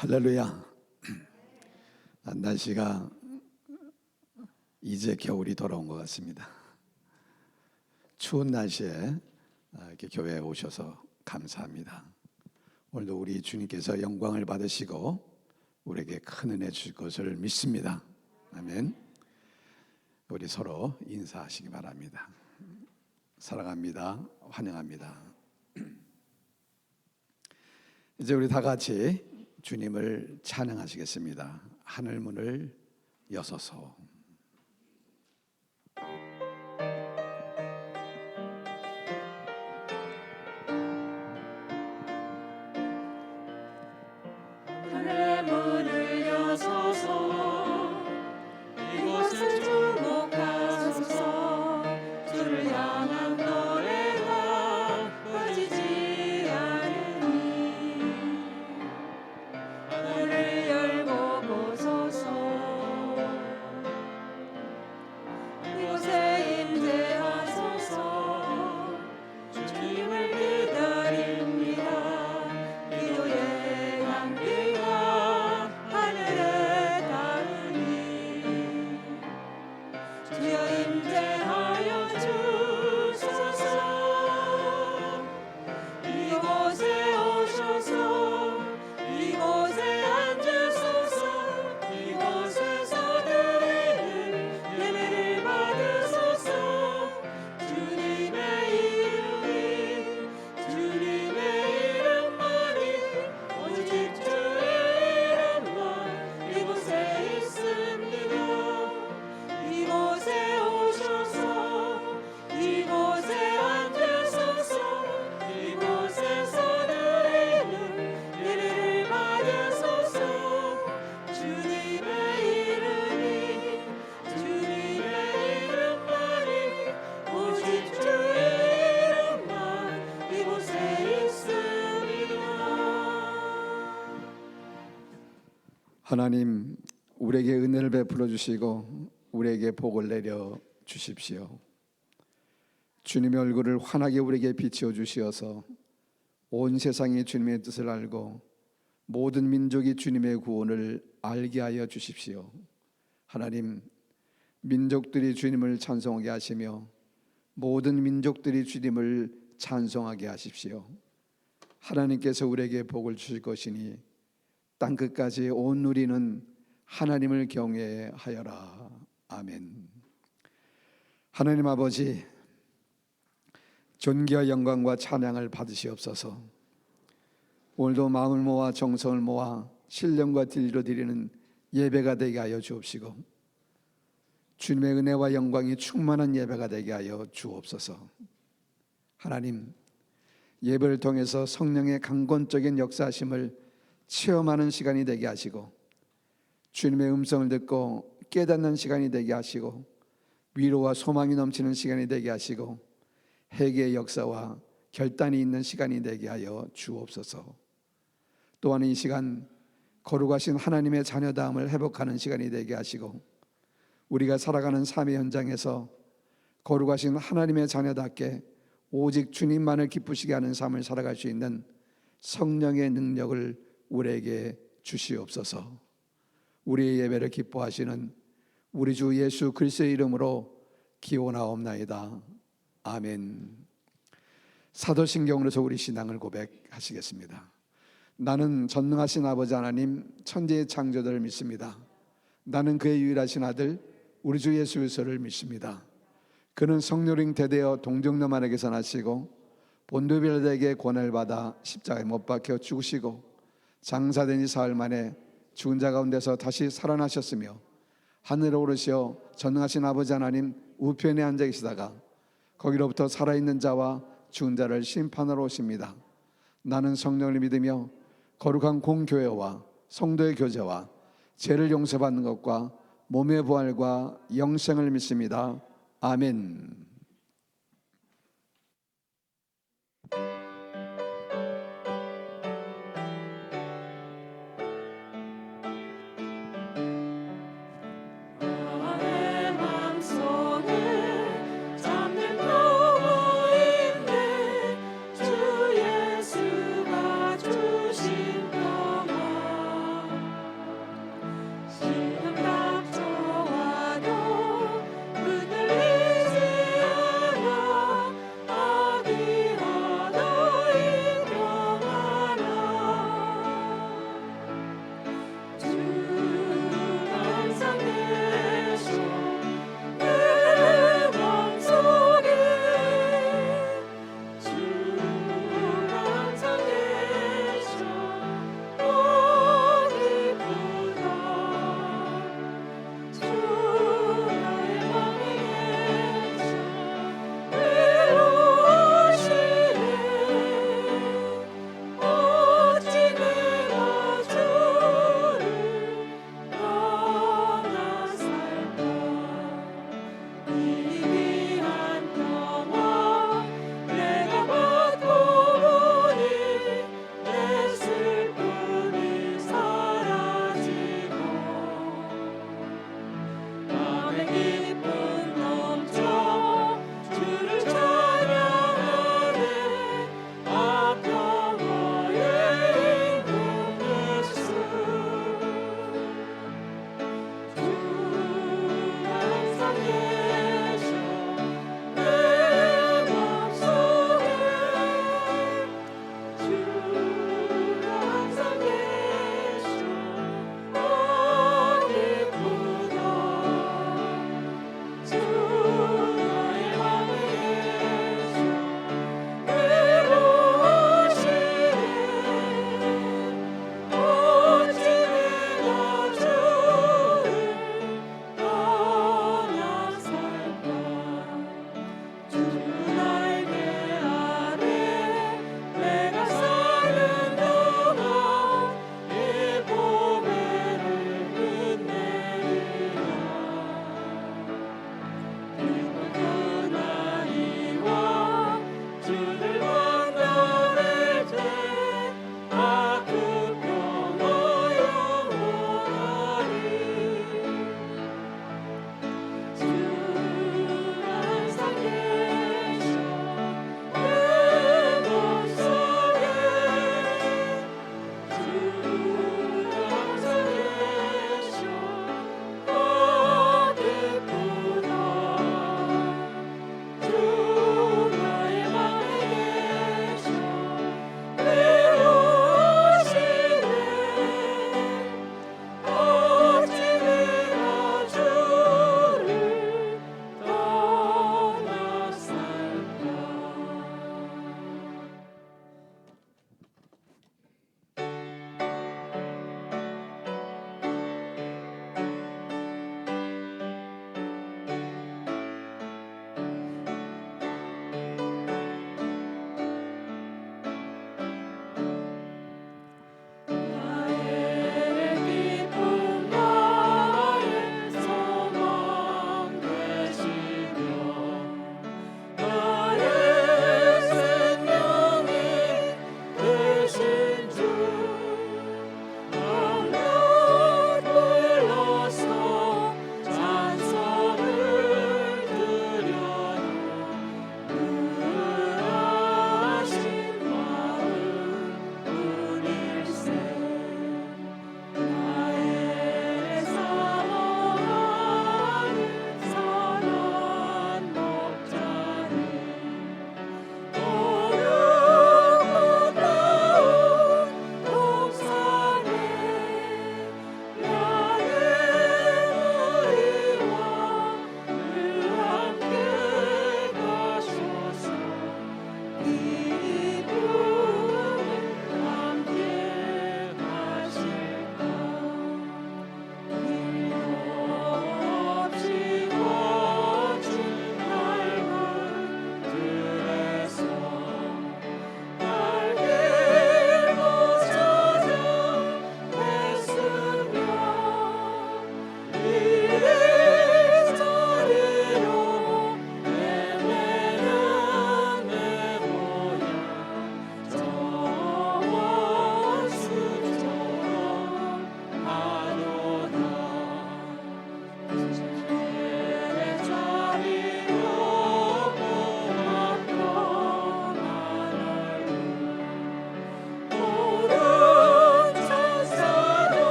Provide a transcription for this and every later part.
할렐루야. 날씨가 이제 겨울이 돌아온 것 같습니다. 추운 날씨에 이렇게 교회에 오셔서 감사합니다. 오늘도 우리 주님께서 영광을 받으시고 우리에게 큰 은혜 주실 것을 믿습니다. 아멘. 우리 서로 인사하시기 바랍니다. 사랑합니다. 환영합니다. 이제 우리 다 같이 주님을 찬양하시겠습니다. 하늘 문을 여소서. 하늘 문을 여소서. 이곳을 주목하소서. 주를 향한 노래가 꺼지지 않으니 하늘을 열고 보소서. 이곳에 임재하소서. 주님을 기다립니다. 기도의 향기가 하늘에 닿으니 주여 임재하여 주소서. 이곳에 오셔서 이곳에 앉으소서. 이곳에서 드리는 예배를 받으소서. 주님의 이름만이 오직 주의 이름만 이곳에 있습니다. 이곳에 오셔서 이곳에 앉으소서. 이곳에서 드리는 예배를 받으소서. 주님의 이름만이 오직 주의 이름만 이곳에 있습니다. 하나님, 우리에게 은혜를 베풀어 주시고 우리에게 복을 내려 주십시오. 주님의 얼굴을 환하게 우리에게 비추어 주시어서 온 세상이 주님의 뜻을 알고 모든 민족이 주님의 구원을 알게 하여 주십시오. 하나님, 민족들이 주님을 찬송하게 하시며 모든 민족들이 주님을 찬송하게 하십시오. 하나님께서 우리에게 복을 주실 것이니 땅끝까지 온 누리는 하나님을 경외하여라. 아멘. 하나님 아버지, 존귀와 영광과 찬양을 받으시옵소서. 오늘도 마음을 모아 정성을 모아 신령과 진리로 드리는 예배가 되게 하여 주옵시고 주님의 은혜와 영광이 충만한 예배가 되게 하여 주옵소서. 하나님, 예배를 통해서 성령의 강권적인 역사하심을 체험하는 시간이 되게 하시고 주님의 음성을 듣고 깨닫는 시간이 되게 하시고 위로와 소망이 넘치는 시간이 되게 하시고 회개의 역사와 결단이 있는 시간이 되게 하여 주옵소서. 또한 이 시간 거룩하신 하나님의 자녀다움을 회복하는 시간이 되게 하시고 우리가 살아가는 삶의 현장에서 거룩하신 하나님의 자녀답게 오직 주님만을 기쁘시게 하는 삶을 살아갈 수 있는 성령의 능력을 우리에게 주시옵소서. 우리의 예배를 기뻐하시는 우리 주 예수 그리스도의 이름으로 기원하옵나이다. 아멘. 사도신경으로서 우리 신앙을 고백하시겠습니다. 나는 전능하신 아버지 하나님 천지의 창조자를 믿습니다. 나는 그의 유일하신 아들 우리 주 예수 그리스도를 믿습니다. 그는 성령으로 대되어 동정녀마리아에게서 나시고 본도 빌라도에게 고난을 받아 십자가에 못 박혀 죽으시고 장사된 지 사흘 만에 죽은 자 가운데서 다시 살아나셨으며 하늘에 오르시어 전능하신 아버지 하나님 우편에 앉아 계시다가 거기로부터 살아있는 자와 죽은 자를 심판하러 오십니다. 나는 성령을 믿으며 거룩한 공교회와 성도의 교제와 죄를 용서받는 것과 몸의 부활과 영생을 믿습니다. 아멘. 나의 맘속에 잠든 파워 있네. 주 예수가 주신 평안.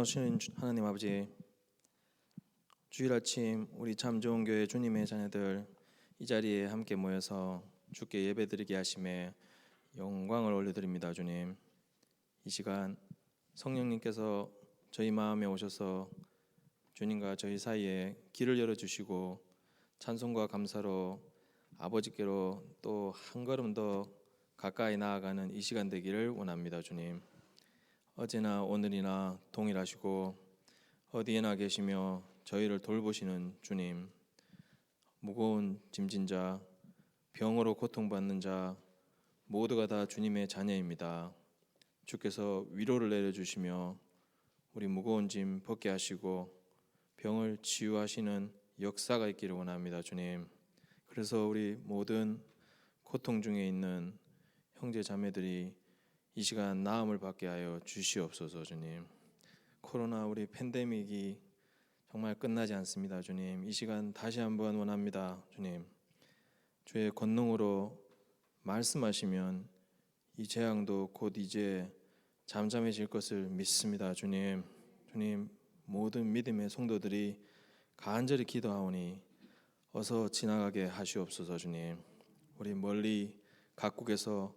전능하시는 하나님 아버지, 주일 아침 우리 참 좋은 교회 주님의 자녀들 이 자리에 함께 모여서 주께 예배드리게 하심에 영광을 올려드립니다. 주님, 이 시간 성령님께서 저희 마음에 오셔서 주님과 저희 사이에 길을 열어주시고 찬송과 감사로 아버지께로 또 한 걸음 더 가까이 나아가는 이 시간 되기를 원합니다. 주님, 어제나 오늘이나 동일하시고 어디에나 계시며 저희를 돌보시는 주님, 무거운 짐진 자, 병으로 고통받는 자 모두가 다 주님의 자녀입니다. 주께서 위로를 내려주시며 우리 무거운 짐 벗게 하시고 병을 치유하시는 역사가 있기를 원합니다. 주님, 그래서 우리 모든 고통 중에 있는 형제 자매들이 이 시간 나음을 받게 하여 주시옵소서. 주님, 코로나 우리 팬데믹이 정말 끝나지 않습니다. 주님, 이 시간 다시 한번 원합니다. 주님, 주의 권능으로 말씀하시면 이 재앙도 곧 이제 잠잠해질 것을 믿습니다. 주님, 모든 믿음의 성도들이 간절히 기도하오니 어서 지나가게 하시옵소서. 주님, 우리 멀리 각국에서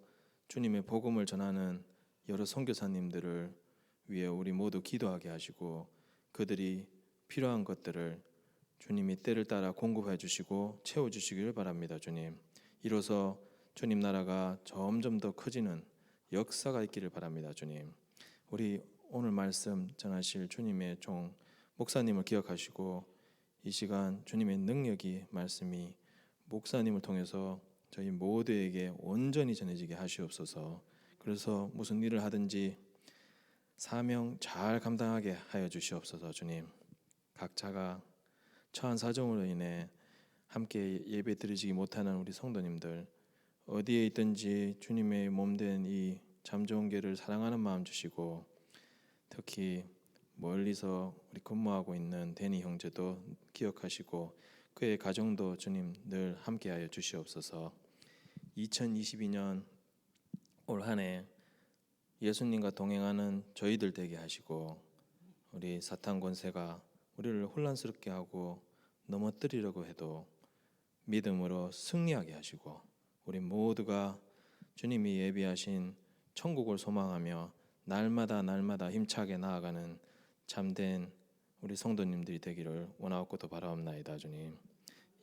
주님의 복음을 전하는 여러 선교사님들을 위해 우리 모두 기도하게 하시고 그들이 필요한 것들을 주님이 때를 따라 공급해 주시고 채워 주시기를 바랍니다. 주님, 이로써 주님 나라가 점점 더 커지는 역사가 있기를 바랍니다. 주님, 우리 오늘 말씀 전하실 주님의 종 목사님을 기억하시고 이 시간 주님의 능력이 말씀이 목사님을 통해서 저희 모두에게 온전히 전해지게 하시옵소서. 그래서 무슨 일을 하든지 사명 잘 감당하게 하여 주시옵소서. 주님, 각자가 처한 사정으로 인해 함께 예배 드리지 못하는 우리 성도님들 어디에 있든지 주님의 몸된 이 참 좋은 교회를 사랑하는 마음 주시고 특히 멀리서 우리 근무하고 있는 데니 형제도 기억하시고 그의 가정도 주님 늘 함께하여 주시옵소서. 2022년 올 한 해 예수님과 동행하는 저희들 되게 하시고 우리 사탄 권세가 우리를 혼란스럽게 하고 넘어뜨리려고 해도 믿음으로 승리하게 하시고 우리 모두가 주님이 예비하신 천국을 소망하며 날마다 힘차게 나아가는 참된 우리 성도님들이 되기를 원하옵고도 바라옵나이다. 주님,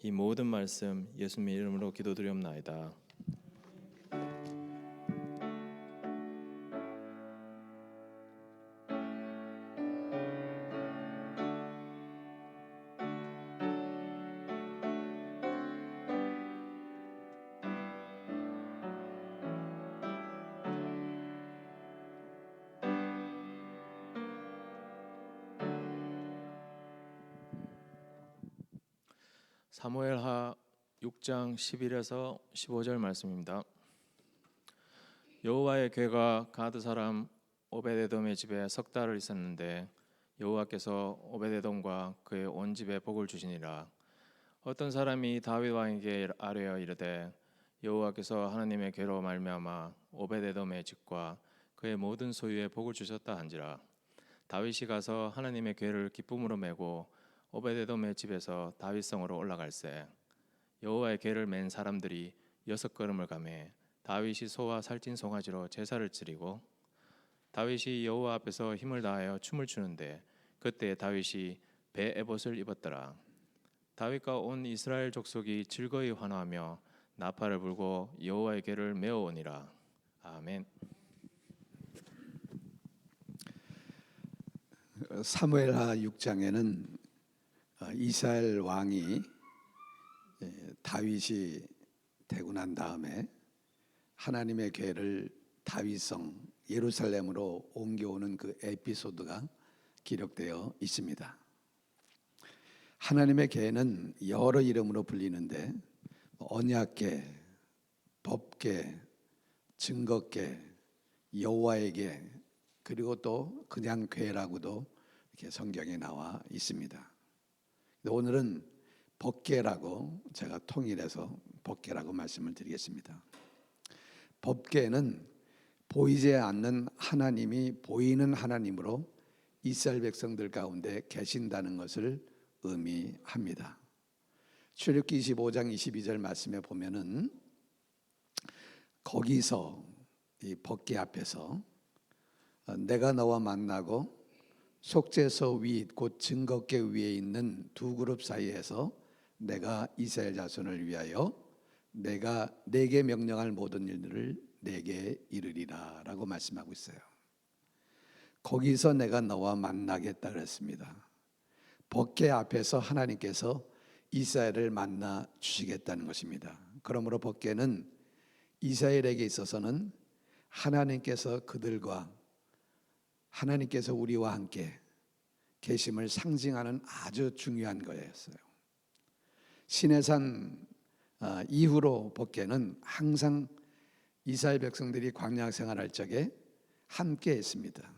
이 모든 말씀 예수님의 이름으로 기도드리옵나이다. 사무엘하 6장 11에서 15절 말씀입니다. 여호와의 괴가 가드 사람 오베데돔의 집에 석 달을 있었는데 여호와께서 오베데돔과 그의 온 집에 복을 주시니라. 어떤 사람이 다윗 왕에게 아뢰어 이르되 여호와께서 하나님의 괴로 말미암아 오베데돔의 집과 그의 모든 소유에 복을 주셨다 한지라. 다윗이 가서 하나님의 괴를 기쁨으로 메고 오베데돔의 집에서 다윗성으로 올라갈새 여호와의 궤를 맨 사람들이 6걸음을 가매 다윗이 소와 살찐 송아지로 제사를 드리고 다윗이 여호와 앞에서 힘을 다하여 춤을 추는데 그때 다윗이 배 에봇을 입었더라. 다윗과 온 이스라엘 족속이 즐거이 환호하며 나팔을 불고 여호와의 궤를 메어오니라. 아멘. 사무엘하 6장에는 이스라엘 왕이 다윗이 되고 난 다음에 하나님의 궤를 다윗성 예루살렘으로 옮겨오는 그 에피소드가 기록되어 있습니다. 하나님의 궤는 여러 이름으로 불리는데 언약궤, 법궤, 증거궤, 여호와의 궤, 그리고 또 그냥 궤라고도 이렇게 성경에 나와 있습니다. 오늘은 법궤라고 제가 통일해서 법궤라고 말씀을 드리겠습니다. 법궤는 보이지 않는 하나님이 보이는 하나님으로 이스라엘 백성들 가운데 계신다는 것을 의미합니다. 출애굽기 25장 22절 말씀에 보면은 거기서 이 법궤 앞에서 내가 너와 만나고 속죄소 위 곧 증거궤 위에 있는 두 그룹 사이에서 내가 이스라엘 자손을 위하여 내가 내게 명령할 모든 일들을 내게 이르리라 라고 말씀하고 있어요. 거기서 내가 너와 만나겠다 그랬습니다. 법궤 앞에서 하나님께서 이스라엘을 만나 주시겠다는 것입니다. 그러므로 법궤는 이스라엘에게 있어서는 하나님께서 그들과 하나님께서 우리와 함께 계심을 상징하는 아주 중요한 거였어요. 시내산 이후로 법궤는 항상 이스라엘 백성들이 광야 생활할 적에 함께 했습니다.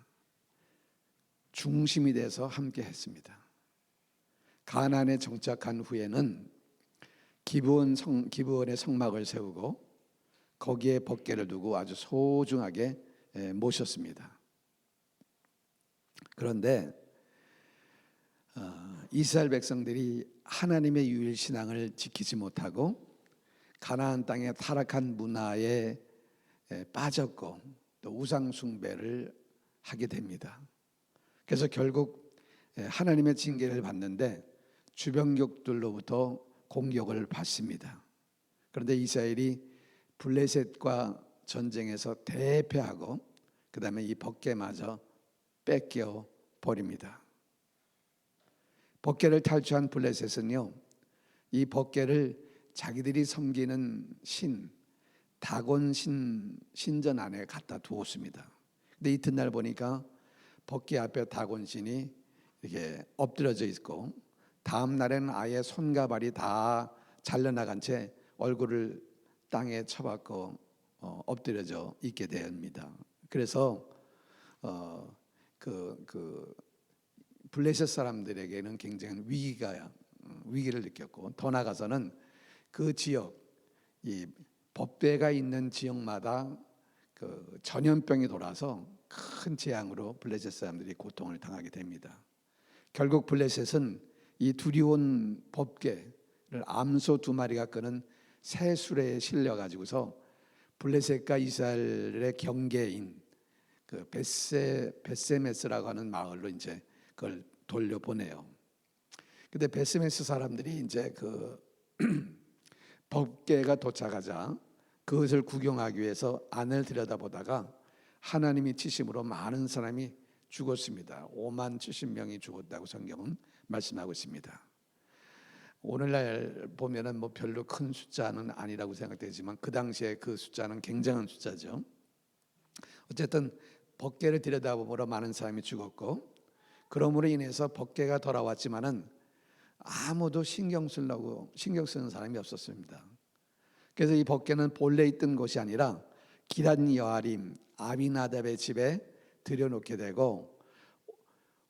중심이 돼서 함께 했습니다. 가나안에 정착한 후에는 기브온의 성막을 세우고 거기에 법궤를 두고 아주 소중하게 모셨습니다. 그런데 이스라엘 백성들이 하나님의 유일 신앙을 지키지 못하고 가나안 땅의 타락한 문화에 빠졌고 또 우상 숭배를 하게 됩니다. 그래서 결국 하나님의 징계를 받는데 주변국들로부터 공격을 받습니다. 그런데 이스라엘이 블레셋과 전쟁에서 대패하고 그 다음에 이 법궤마저 뺏겨 버립니다. 법궤를 탈취한 블레셋은요, 이 법궤를 자기들이 섬기는 다곤 신전 안에 갖다 두었습니다. 근데 이튿날 보니까 법궤 앞에 다곤 신이 이렇게 엎드려져 있고 다음 날에는 아예 손과 발이 다 잘려나간 채 얼굴을 땅에 쳐박고 엎드려져 있게 됩니다. 그래서 블레셋 사람들에게는 굉장한 위기를 느꼈고 더 나아가서는 그 지역, 이 법궤가 있는 지역마다 그 전염병이 돌아서 큰 재앙으로 블레셋 사람들이 고통을 당하게 됩니다. 결국 블레셋은 이 두려운 법궤를 암소 2마리가 끄는 새 수레에 실려 가지고서 블레셋과 이스라엘의 경계인 그 베세메스라고 하는 마을로 이제 그걸 돌려보내요. 근데 베세메스 사람들이 이제 그 법궤가 도착하자 그것을 구경하기 위해서 안을 들여다보다가 하나님이 치심으로 많은 사람이 죽었습니다. 5만 70명이 죽었다고 성경은 말씀하고 있습니다. 오늘날 보면은 뭐 별로 큰 숫자는 아니라고 생각되지만 그 당시에 그 숫자는 굉장한 숫자죠. 어쨌든 법궤를 들여다보므로 많은 사람이 죽었고 그러므로 인해서 법궤가 돌아왔지만은 아무도 신경 쓰는 사람이 없었습니다. 그래서 이 법궤는 본래 있던 곳이 아니라 기란 여아림 아비나답의 집에 들여놓게 되고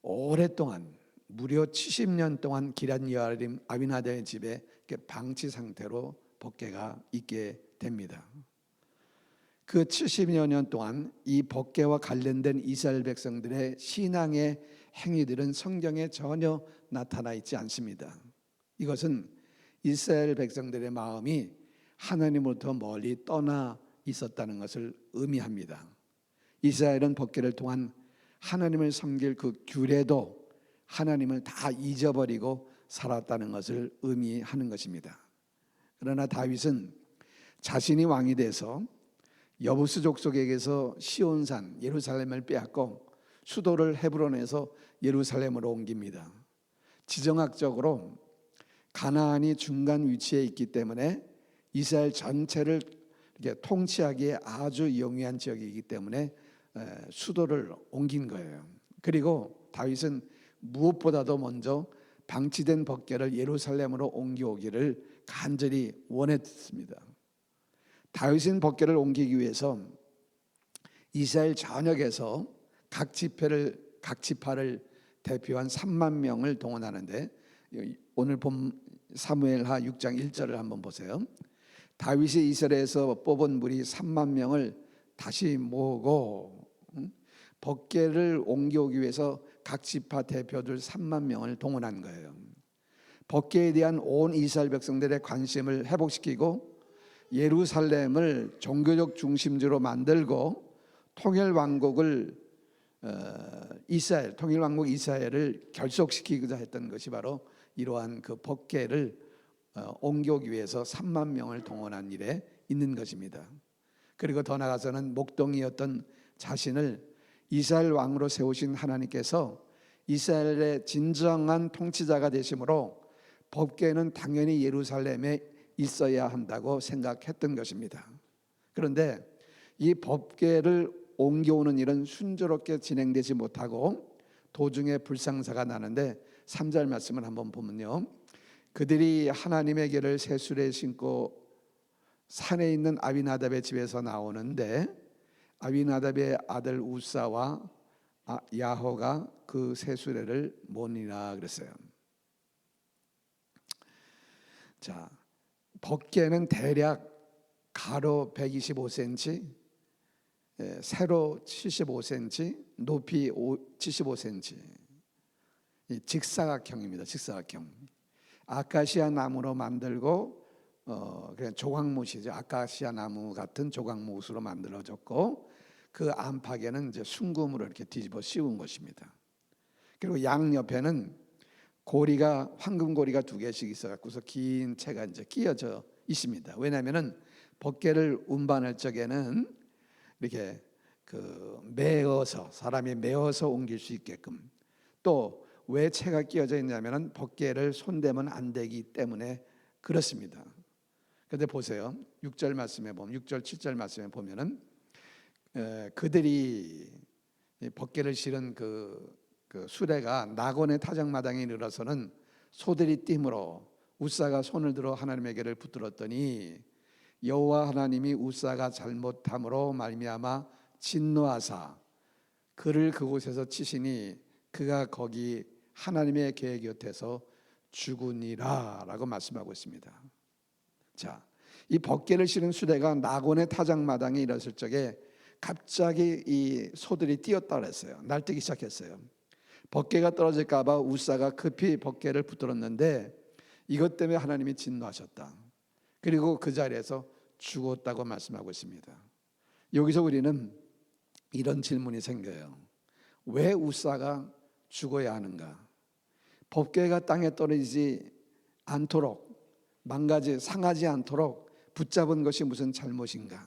오랫동안 무려 70년 동안 기란 여아림 아비나답의 집에 방치 상태로 법궤가 있게 됩니다. 그 70여 년 동안 이 법궤와 관련된 이스라엘 백성들의 신앙의 행위들은 성경에 전혀 나타나 있지 않습니다. 이것은 이스라엘 백성들의 마음이 하나님으로부터 멀리 떠나 있었다는 것을 의미합니다. 이스라엘은 법궤를 통한 하나님을 섬길 그 규례도 하나님을 다 잊어버리고 살았다는 것을 의미하는 것입니다. 그러나 다윗은 자신이 왕이 돼서 여부스 족속에게서 시온산 예루살렘을 빼앗고 수도를 헤브론에서 예루살렘으로 옮깁니다. 지정학적으로 가나안이 중간 위치에 있기 때문에 이스라엘 전체를 이렇게 통치하기에 아주 용이한 지역이기 때문에 수도를 옮긴 거예요. 그리고 다윗은 무엇보다도 먼저 방치된 법궤를 예루살렘으로 옮겨오기를 간절히 원했습니다. 다윗은 법궤를 옮기기 위해서 이스라엘 전역에서 각 지파를 대표한 3만 명을 동원하는데 오늘 본 사무엘하 6장 1절을 한번 보세요. 다윗이 이스라엘에서 뽑은 무리 3만 명을 다시 모으고 법궤를 옮겨오기 위해서 각 지파 대표들 3만 명을 동원한 거예요. 법궤에 대한 온 이스라엘 백성들의 관심을 회복시키고 예루살렘을 종교적 중심지로 만들고 통일 왕국 이스라엘을 결속시키고자 했던 것이 바로 이러한 그 법궤를 옮겨오기 위해서 3만 명을 동원한 일에 있는 것입니다. 그리고 더 나아가서는 목동이었던 자신을 이스라엘 왕으로 세우신 하나님께서 이스라엘의 진정한 통치자가 되심으로 법궤는 당연히 예루살렘에 있어야 한다고 생각했던 것입니다. 그런데 이 법궤를 옮겨오는 일은 순조롭게 진행되지 못하고 도중에 불상사가 나는데 3절 말씀을 한번 보면요, 그들이 하나님의 궤를 쇠술에 신고 산에 있는 아비나답의 집에서 나오는데 아비나답의 아들 우사와 야호가 그 쇠수레를 못 이나 그랬어요. 자, 법궤는 대략 가로 125cm, 세로 75cm, 높이 75cm, 직사각형입니다. 직사각형. 아카시아 나무로 만들고 그냥 조각못이죠. 아카시아 나무 같은 조각못으로 만들어졌고 그 안팎에는 이제 순금으로 이렇게 뒤집어 씌운 것입니다. 그리고 양 옆에는 고리가 황금 고리가 2개씩 있어갖고서 긴 채가 이제 끼어져 있습니다. 왜냐하면은 법궤를 운반할 적에는 이렇게 사람이 메어서 옮길 수 있게끔, 또 왜 채가 끼어져 있냐면은 법궤를 손대면 안 되기 때문에 그렇습니다. 그런데 보세요. 6절 말씀에 보면 6절 7절 말씀에 보면은 그들이 법궤를 실은 그 수레가 나곤의 타작마당에 이르러서는 소들이 띠므로 우사가 손을 들어 하나님의 궤를 붙들었더니 여호와 하나님이 우사가 잘못함으로 말미암아 진노하사 그를 그곳에서 치시니 그가 거기 하나님의 궤 곁에서 죽으니라라고 말씀하고 있습니다. 자, 이 법궤를 실은 수레가 나곤의 타작마당에 이르렀을 적에 갑자기 이 소들이 뛰었다 그랬어요. 날뛰기 시작했어요. 법궤가 떨어질까 봐 우사가 급히 법궤를 붙들었는데 이것 때문에 하나님이 진노하셨다. 그리고 그 자리에서 죽었다고 말씀하고 있습니다. 여기서 우리는 이런 질문이 생겨요. 왜 우사가 죽어야 하는가? 법궤가 땅에 떨어지지 않도록, 상하지 않도록 붙잡은 것이 무슨 잘못인가?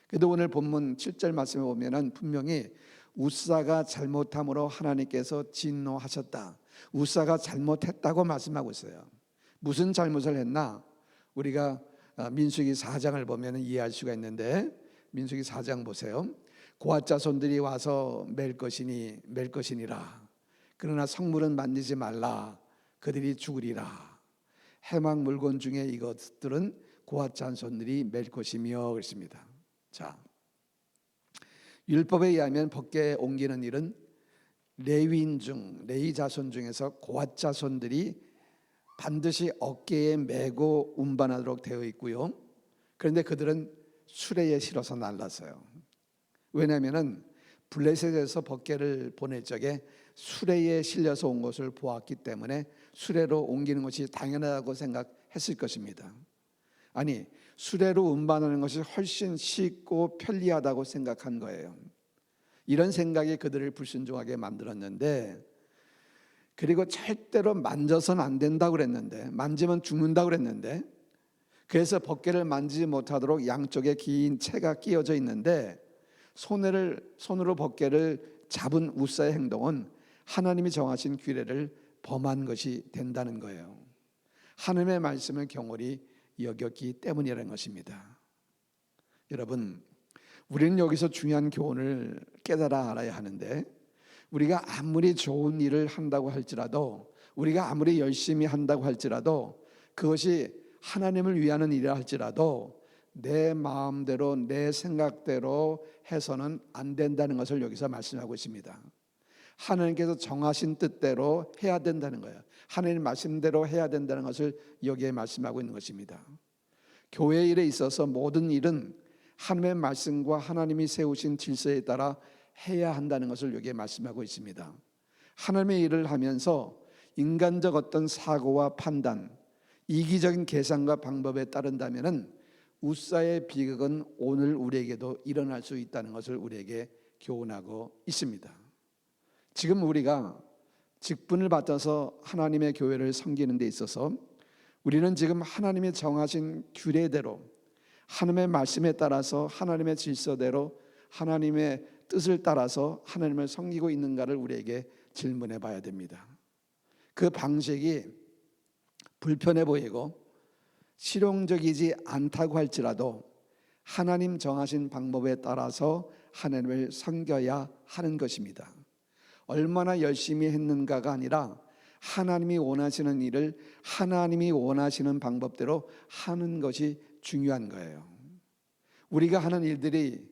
그래도 오늘 본문 7절 말씀에 보면은 분명히 우사가 잘못함으로 하나님께서 진노하셨다, 우사가 잘못했다고 말씀하고 있어요. 무슨 잘못을 했나? 우리가 민수기 4장을 보면 이해할 수가 있는데, 민수기 4장 보세요. 고앗 자손들이 와서 맬 것이니라. 그러나 성물은 만지지 말라. 그들이 죽으리라. 해막 물건 중에 이것들은 고앗 자손들이 맬 것이며 그랬습니다. 자, 율법에 의하면 법궤에 옮기는 일은 레위 자손 중에서 고앗 자손들이 반드시 어깨에 메고 운반하도록 되어 있고요. 그런데 그들은 수레에 실어서 날랐어요. 왜냐하면 블레셋에서 법궤를 보낼 적에 수레에 실려서 온 것을 보았기 때문에 수레로 옮기는 것이 당연하다고 생각했을 것입니다. 아니, 수레로 운반하는 것이 훨씬 쉽고 편리하다고 생각한 거예요. 이런 생각이 그들을 불순종하게 만들었는데, 그리고 절대로 만져서는 안 된다고 그랬는데, 만지면 죽는다고 그랬는데, 그래서 법궤를 만지지 못하도록 양쪽에 긴 채가 끼어져 있는데 손으로 법궤를 잡은 우사의 행동은 하나님이 정하신 규례를 범한 것이 된다는 거예요. 하나님의 말씀을 경홀히 여겼기 때문이라는 것입니다. 여러분, 우리는 여기서 중요한 교훈을 깨달아 알아야 하는데, 우리가 아무리 좋은 일을 한다고 할지라도, 우리가 아무리 열심히 한다고 할지라도, 그것이 하나님을 위하는 일이라 할지라도 내 마음대로 내 생각대로 해서는 안 된다는 것을 여기서 말씀하고 있습니다. 하나님께서 정하신 뜻대로 해야 된다는 거예요. 하나님 말씀대로 해야 된다는 것을 여기에 말씀하고 있는 것입니다. 교회 일에 있어서 모든 일은 하나님의 말씀과 하나님이 세우신 질서에 따라 해야 한다는 것을 여기에 말씀하고 있습니다. 하나님의 일을 하면서 인간적 어떤 사고와 판단, 이기적인 계산과 방법에 따른다면은 우사의 비극은 오늘 우리에게도 일어날 수 있다는 것을 우리에게 교훈하고 있습니다. 지금 우리가 직분을 받아서 하나님의 교회를 섬기는 데 있어서 우리는 지금 하나님이 정하신 규례대로, 하나님의 말씀에 따라서, 하나님의 질서대로, 하나님의 뜻을 따라서 하나님을 섬기고 있는가를 우리에게 질문해 봐야 됩니다. 그 방식이 불편해 보이고 실용적이지 않다고 할지라도 하나님 정하신 방법에 따라서 하나님을 섬겨야 하는 것입니다. 얼마나 열심히 했는가가 아니라 하나님이 원하시는 일을 하나님이 원하시는 방법대로 하는 것이 중요한 거예요. 우리가 하는 일들이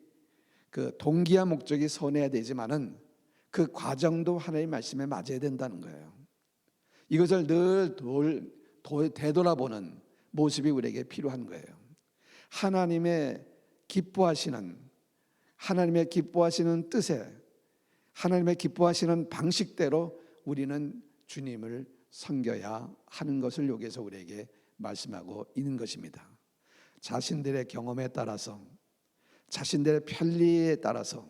그 동기와 목적이 선해야 되지만은 그 과정도 하나님의 말씀에 맞아야 된다는 거예요. 이것을 늘 되돌아보는 모습이 우리에게 필요한 거예요. 하나님의 기뻐하시는 뜻에, 하나님의 기뻐하시는 방식대로 우리는 주님을 섬겨야 하는 것을 여기서 우리에게 말씀하고 있는 것입니다. 자신들의 경험에 따라서, 자신들의 편리에 따라서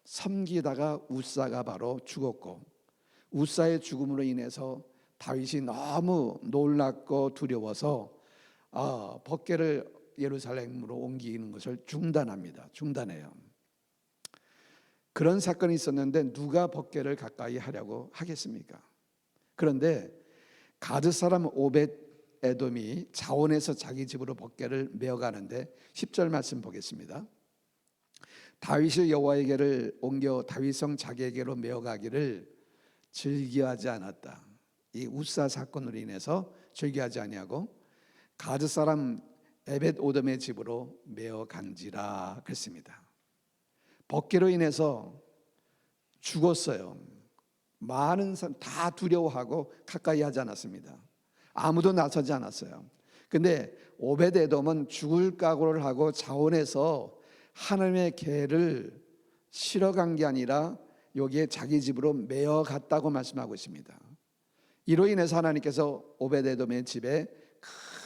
섬기다가 우사가 바로 죽었고, 우사의 죽음으로 인해서 다윗이 너무 놀랐고 두려워서 법궤를 예루살렘으로 옮기는 것을 중단해요. 그런 사건이 있었는데 누가 법궤를 가까이 하려고 하겠습니까? 그런데 가드 사람 오벳에돔이 자원해서 자기 집으로 법궤를 메어가는데 10절 말씀 보겠습니다. 다윗이 여호와에게를 옮겨 다윗성 자기에게로 메어가기를 즐겨하지 않았다. 이 우사 사건으로 인해서 즐겨하지 아니하고 가드 사람 에벳오돔의 집으로 메어간지라 그랬습니다. 법궤로 인해서 죽었어요. 많은 사람 다 두려워하고 가까이 하지 않았습니다. 아무도 나서지 않았어요. 근데 오벳에돔은 죽을 각오를 하고 자원해서 하나님의 계를 실어간 게 아니라 여기에 자기 집으로 메어갔다고 말씀하고 있습니다. 이로 인해서 하나님께서 오벳에돔의 집에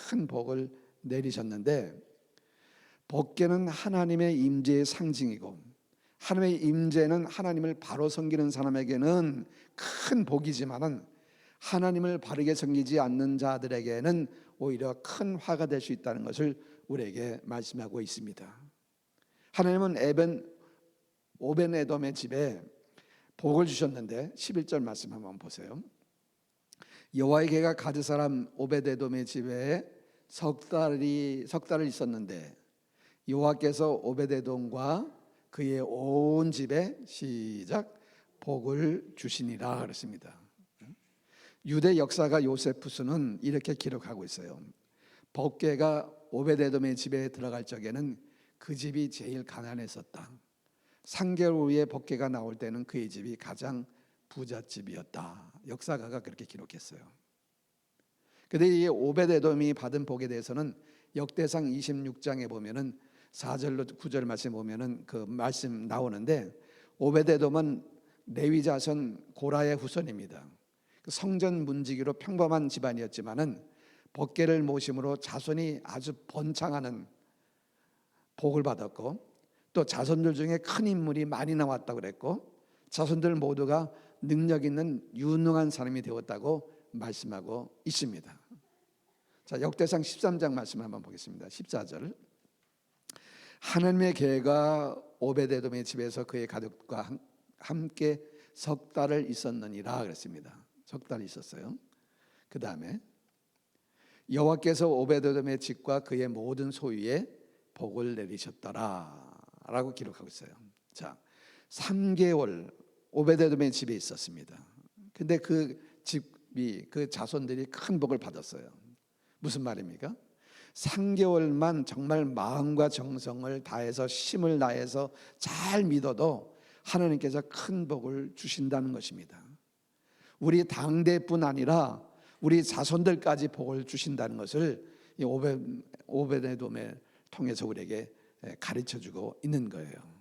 큰 복을 내리셨는데, 법궤는 하나님의 임재의 상징이고 하나님의 임재는 하나님을 바로 섬기는 사람에게는 큰 복이지만은 하나님을 바르게 섬기지 않는 자들에게는 오히려 큰 화가 될 수 있다는 것을 우리에게 말씀하고 있습니다. 하나님은 오벳에돔의 집에 복을 주셨는데 11절 말씀 한번 보세요. 여호와의 계가 가드 사람 오벳에돔의 집에 석 달을 있었는데 여호와께서 오벳에돔과 그의 온 집에 시작 복을 주시니라 그랬습니다. 유대 역사가 요세푸스는 이렇게 기록하고 있어요. 법궤가 오벳에돔의 집에 들어갈 적에는 그 집이 제일 가난했었다. 3개월 후에 법궤가 나올 때는 그의 집이 가장 부잣집이었다. 역사가가 그렇게 기록했어요. 그런데 이 오벳에돔이 받은 복에 대해서는 역대상 26장에 보면은 4절로 9절 말씀 보면은 그 말씀 나오는데, 오벳에돔은 레위 자손 고라의 후손입니다. 성전 문지기로 평범한 집안이었지만은 법궤를 모심으로 자손이 아주 번창하는 복을 받았고, 또 자손들 중에 큰 인물이 많이 나왔다고 그랬고, 자손들 모두가 능력 있는 유능한 사람이 되었다고 말씀하고 있습니다. 자, 역대상 13장 말씀 한번 보겠습니다. 14절. 하나님의 계가 오벳에돔의 집에서 그의 가족과 함께 석 달을 있었느니라 그랬습니다. 석 달 있었어요. 그 다음에 여호와께서 오벳에돔의 집과 그의 모든 소유에 복을 내리셨더라 라고 기록하고 있어요. 자, 3개월 오벳에돔의 집에 있었습니다. 근데 그 집이, 그 자손들이 큰 복을 받았어요. 무슨 말입니까? 3개월만 정말 마음과 정성을 다해서 힘을 다해서 잘 믿어도 하나님께서 큰 복을 주신다는 것입니다. 우리 당대뿐 아니라 우리 자손들까지 복을 주신다는 것을 이 오벳에돔을 통해서 우리에게 가르쳐주고 있는 거예요.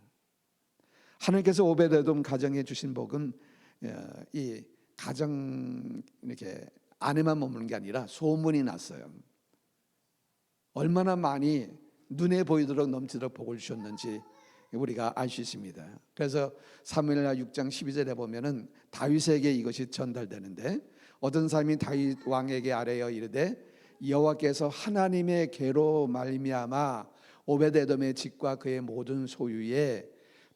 하나님께서 오벳에돔 가정에 주신 복은 이 가정 이렇게 안에만 머무는 게 아니라 소문이 났어요. 얼마나 많이 눈에 보이도록 넘치도록 복을 주셨는지 우리가 알 수 있습니다. 그래서 사무엘하 6장 12절에 보면은 다윗에게 이것이 전달되는데, 어떤 사람이 다윗 왕에게 아뢰어 이르되 여호와께서 하나님의 계로 말미암아 오베드에돔의 집과 그의 모든 소유에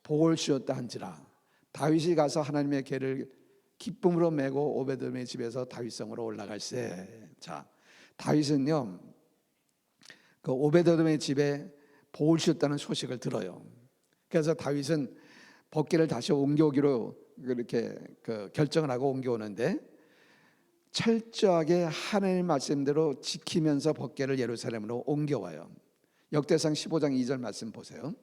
복을 주었다 한지라. 다윗이 가서 하나님의 계를 기쁨으로 메고 오베드에돔의 집에서 다윗성으로 올라갈세. 자, 다윗은요 그 오베드에돔의 집에 복을 주셨다는 소식을 들어요. 그래서 다윗은 법궤를 다시 옮겨오기로 그렇게 결정을 하고 옮겨오는데, 철저하게 하나님 말씀대로 지키면서 법궤를 예루살렘으로 옮겨와요. 역대상 15장 2절 말씀 보세요.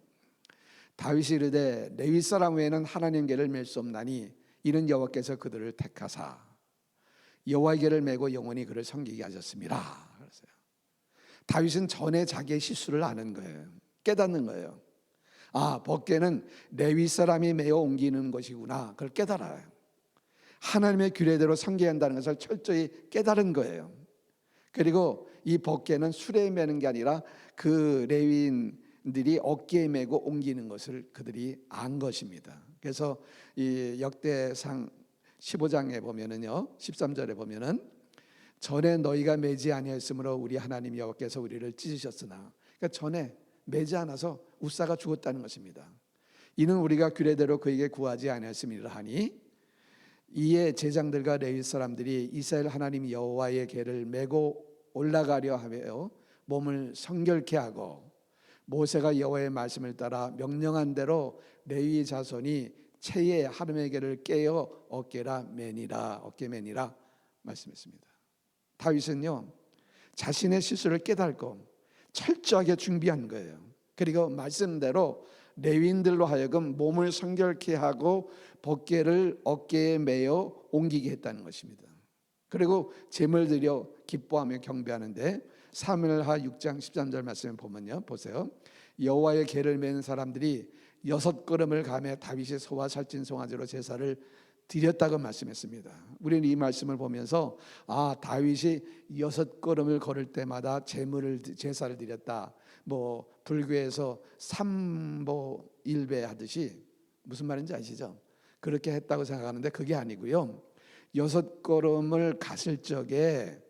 다윗이 이르되 레위 사람 외에는 하나님 궤를 맬 수 없나니 이는 여호와께서 그들을 택하사 여호와의 궤를 메고 영원히 그를 섬기게 하셨습니다. 그랬어요. 다윗은 전에 자기의 실수를 아는 거예요. 깨닫는 거예요. 아, 법궤는 레위 사람이 메어 옮기는 것이구나. 그걸 깨달아요. 하나님의 규례대로 섬겨야 한다는 것을 철저히 깨달은 거예요. 그리고 이 법궤는 수레에 매는 게 아니라 그 레위인들이 어깨에 메고 옮기는 것을 그들이 안 것입니다. 그래서 이 역대상 15장에 보면은요 13절에 보면은 전에 너희가 매지 아니하였으므로 우리 하나님 여호와께서 우리를 찢으셨으나, 그러니까 전에 매지 않아서 웃사가 죽었다는 것입니다. 이는 우리가 규례대로 그에게 구하지 아니하였음이라 하니, 이에 제장들과 레위 사람들이 이스라엘 하나님 여호와의 궤를 메고 올라가려 하며 몸을 성결케 하고, 모세가 여호와의 말씀을 따라 명령한 대로 레위 자손이 채에 하나님의 궤를 깨어 어깨라 매니라 말씀했습니다. 다윗은요 자신의 실수를 깨닫고 철저하게 준비한 거예요. 그리고 말씀대로 레위인들로 하여금 몸을 성결케 하고 법궤를 어깨에 메어 옮기게 했다는 것입니다. 그리고 제물 드려 기뻐하며 경배하는데, 사무엘하 6장 13절 말씀을 보면요 보세요. 여호와의 궤를 메는 사람들이 6걸음을 가며 다윗이 소와 살찐 송아지로 제사를 드렸다고 말씀했습니다. 우리는 이 말씀을 보면서 아, 다윗이 6걸음을 걸을 때마다 제사를 드렸다. 뭐 불교에서 삼보 일배 하듯이, 무슨 말인지 아시죠? 그렇게 했다고 생각하는데 그게 아니고요. 6걸음을 갔을 적에